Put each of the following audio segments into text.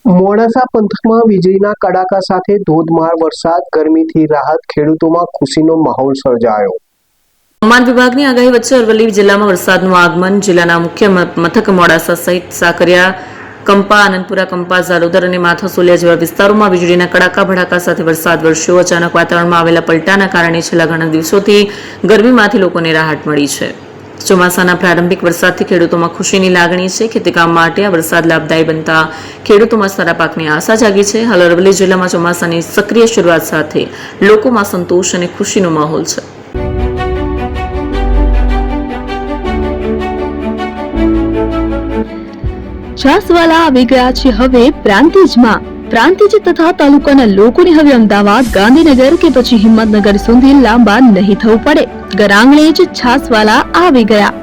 મોડાસા પંથકમાં વીજળીના કડાકા સાથે ધોધમાર વરસાદ, ગરમીથી રાહત, ખેડૂતોમાં ખુશીનો માહોલ સર્જાયો. હવામાન વિભાગની આગાહી વચ્ચે અરવલ્લી જિલ્લામાં વરસાદનું આગમન. જિલ્લાના મુખ્ય મથક મોડાસા સહિત સાકરિયા, કંપા, આનંદપુરા, કંપા, ઝાલોદર અને માથાસોલિયા જેવા વિસ્તારોમાં વીજળીના કડાકા ભડાકા સાથે વરસાદ વરસ્યો. અચાનક વાતાવરણમાં આવેલા પલટાના કારણે છેલ્લા ઘણા દિવસોથી ગરમીમાંથી લોકોને રાહત મળી છે. ચોમાસાના પ્રારંભિક વરસાદથી ખેડૂતોમાં ખુશીની લાગણી છે. ખેતીકામ માટે આ વરસાદ લાભદાયી બનતા ખેડૂતોમાં સારા પાકની આશા જાગી છે. હાલ અરવલ્લી જિલ્લામાં ચોમાસાની સક્રિય શરૂઆત સાથે લોકોમાં સંતોષ અને ખુશીનો માહોલ છે. છાસવાલા આવી ગયા છે હવે પ્રાંતિજમાં. પ્રાંતિજ તથા તાલુકાના લોકોને હવે અમદાવાદ, ગાંધીનગર કે પછી હિંમતનગર સુધી લાંબા નહીં થવું પડે. ઘરાંગણે જ છાસવાલા આવી ગયા.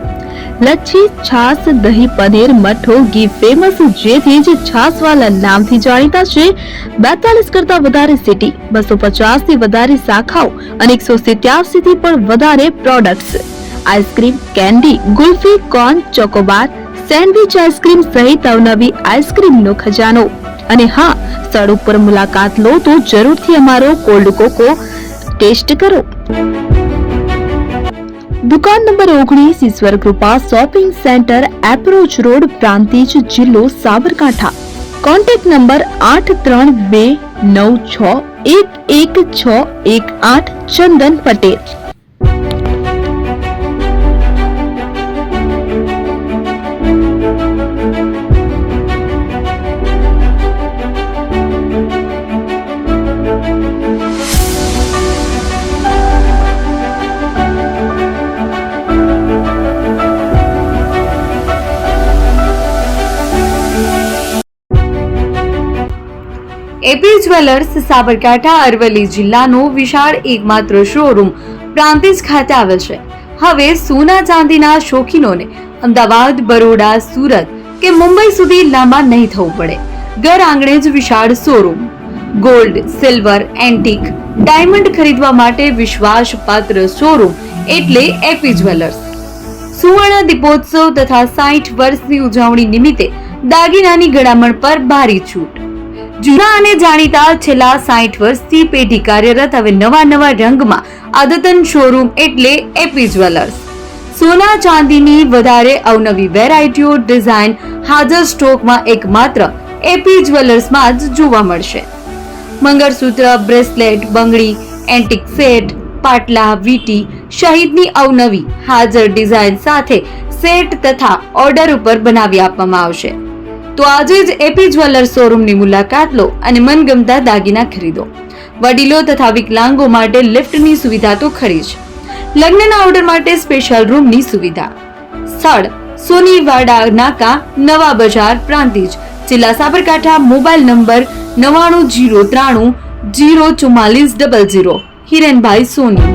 લચ્છી, છાસ, દહીં, પનીર, મઠો, ઘી ફેમસ, જેથી જ છાસવાલા નામથી જાણીતા છે. 42 કરતા વધારે સિટી, 250 થી વધારે શાખાઓ અને 187 થી પણ વધારે products. Ice cream, candy, kulfi, corn, Chocobar, sandwich ice cream સહિત અવનવી આઈસ્ક્રીમનો ખજાનો. અને હા, સ્થળ ઉપર મુલાકાત લો તો જરૂરથી અમારો કોલ્ડ કોકો ટેસ્ટ કરો. દુકાન number 19, Ishwar Krupa shopping centre, approach road, Prantij, જિલ્લો Sabarkantha. Contact number 8326116618. Chandan Patel. AP jewellers Sabarkantha Aravalli જિલ્લાનો વિશાળ એકમાત્ર શોરૂમ પ્રાંતિજ ખાતે આવેલ છે. હવે સોના ચાંદીના શોખીનોને અમદાવાદ, બરોડા, સુરત કે મુંબઈ સુધી લાંબા નહીં થવું પડે. ઘર આંગણે જ વિશાળ showroom. Gold, silver, antique, diamond ખરીદવા માટે વિશ્વાસપાત્ર શોરૂમ એટલે એપી જ્વેલર્સ. સુવર્ણ દીપોત્સવ તથા 60 વર્ષની ઉજવણી નિમિત્તે દાગીનાની ગળામણ પર ભારી છૂટ. જૂના અને જાણીતા છેલ્લા 60 વર્ષથી પેઢી કાર્યરત હવે નવા રંગમાં અદ્યતન શોરૂમ એટલે એપી જ્વેલર્સ. સોના ચાંદીની વધારે અવનવી વેરાયટીઓ, ડિઝાઇન હાજર સ્ટોકમાં એકમાત્ર એપી જ્વેલર્સમાં જ જોવા મળશે. મંગળસૂત્ર, બ્રેસલેટ, બંગડી, એન્ટિક સેટ, પાટલા, વીટી સહિતની અવનવી હાજર ડિઝાઇન સાથે સેટ તથા ઓર્ડર ઉપર બનાવી આપવામાં આવશે. તો આજે જ એપી જ્વેલર્સ શોરૂમની મુલાકાત લો અને મનગમતા દાગીના ખરીદો. વડીલો તથા વિકલાંગો માટે લિફ્ટની સુવિધા તો ખરી જ. લગ્નના ઓર્ડર માટે સ્પેશિયલ રૂમની સુવિધા. સ્થળ સોનીવાડા નાકા, નવા બજાર, પ્રાંતિજ, જિલ્લા સાબરકાંઠા. Mobile number 9903304400. હિરેનભાઈ સોની.